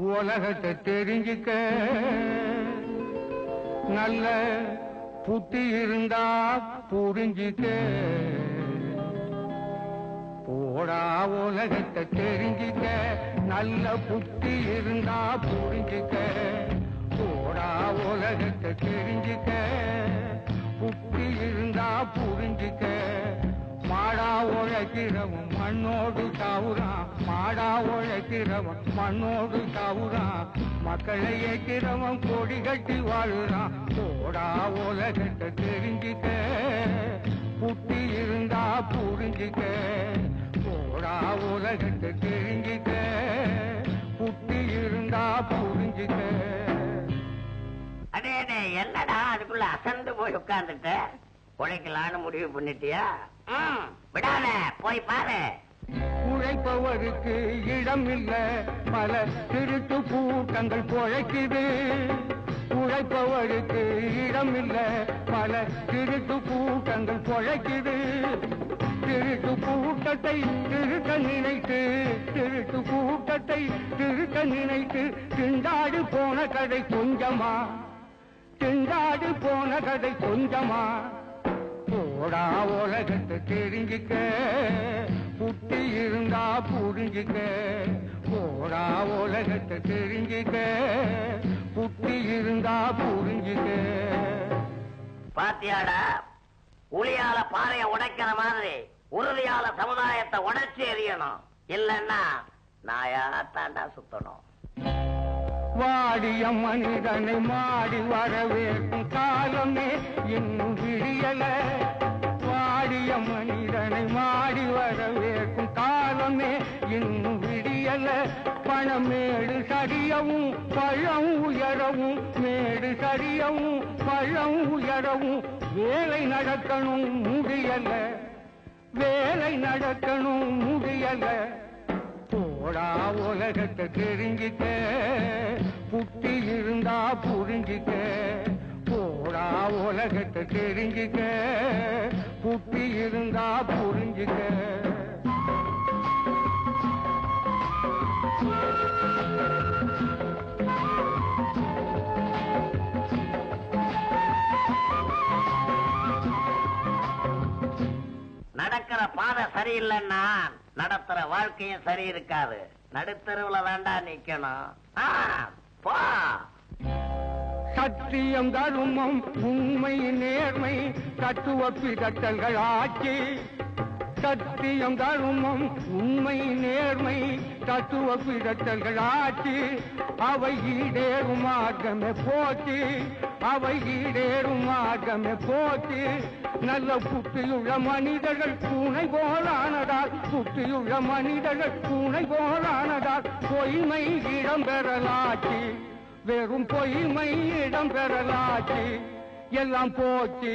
உலகத்தை தெரிஞ்சுக்க நல்ல புத்தி இருந்தா புரிஞ்சுக்க போடா உலகத்தை தெரிஞ்சுக்க நல்ல புத்தி இருந்தா புரிஞ்சுக்க போடா உலகத்தை தெரிஞ்சுக்க புத்தி இருந்தா புரிஞ்சுக்க மாடா உழைக்கிறவன் மண்ணோடு சாவுறான் மாடா உழைக்கிறவன் மண்ணோடு சாவுறான் மக்களை ஏற்கிறவன் கொடி கட்டி வாழுறான் போடா உலகத்தை தெரிஞ்சுக்க புத்தி இருந்தா புரிஞ்சுக்க போடா உலகத்தை தெரிஞ்சுக்க புத்தி இருந்தா புரிஞ்சுக்க. அடே என்னடா அதுக்குள்ள அசந்து போய் உட்கார்ந்துட்ட? உழைக்கலான்னு முடிவு பண்ணிட்டியா? விடாத போய் பாரு. உழைப்பவருக்கு இடம் இல்ல பல திருட்டு கூட்டங்கள் பொழைக்குது. உழைப்பவருக்கு இடம் இல்ல பல திருட்டு கூட்டங்கள் பொழைக்குது. திருட்டு கூட்டத்தை திருக்க நினைத்து திருட்டு கூட்டத்தை திருக்க நினைத்து திண்டாடு போன கதை கொஞ்சமா திண்டாடு போன கதை கொஞ்சமா. போடா உலகத்தை தெரிஞ்சுக்க புத்தி இருந்தா புரிஞ்சுக்க போடா உலகத்தை தெரிஞ்சுக்க புத்தி இருந்தா புரிஞ்சுக்க. பாத்தியாடா உளியால பாறைய உடைக்கிற மாதிரி உறுதியால சமுதாயத்தை உடைச்சு எறியணும். இல்லன்னா நாயா தாண்டா சுத்தணும். வாடிய மனிதனை மாடி வரவேற்கும் காலமே இன்னும் விடியல. வாடிய மனிதனை மாடி வரவேற்கும் காலமே இன்னும் விடியல. பணமேடு சரியவும் பழம் உயரவும் மேடு சரியவும் பழம் உயரவும் வேலை நடக்கணும் முடியல வேலை நடக்கணும் முடியல. போடா உலகத்தை தெரிஞ்சுக்க புத்தி இருந்தா புரிஞ்சுக்க போடா உலகத்தை தெரிஞ்சுக்க புத்தி இருந்தா புரிஞ்சுக்க. நடக்கிற பாதை சரியில்லைன்னா நடத்துற வாழ்க்கையும் சரி இருக்காது. நடுத்தருவுல வேண்டாம் நிக்கணும். போ. சத்தியம் தருமம் உண்மை நேர்மை தத்துவ பிதற்றல்கள் ஆட்சி. சத்தியம் தருமம் உண்மை நேர்மை தத்துவ பிதற்றல்கள் ஆட்சி. அவை ஈடேறும் மார்க்கமே போச்சு அவை ஈடேறும் மார்க்கமே போச்சு. நல்ல புத்தியுள்ள மனிதர்கள் பூனை போலானதால் புத்தியுள்ள மனிதர்கள் பூனை போலானதால் பொய்மை இடம் பெறலாச்சு வெறும் பொய்மை இடம் பெறலாச்சு. எல்லாம் போச்சு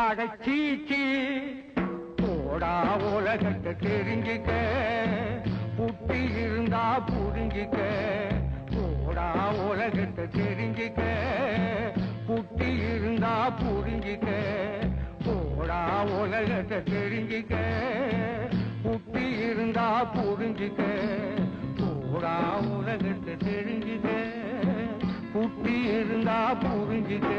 அடைச்சீச்சு. போடா உலகத்தை தெரிஞ்சுக்க புத்தி இருந்தா புரிஞ்சுக்க போடா உலகத்தை தெரிஞ்சுக்க புத்தி இருந்தா புரிஞ்சுக்க போடா உலகத்தை தெரிஞ்சுக்க புத்தி இருந்தா புரிஞ்சுக்க போடா உலகத்தை தெரிஞ்சுக்க புத்தி இருந்தா புரிஞ்சுக்க.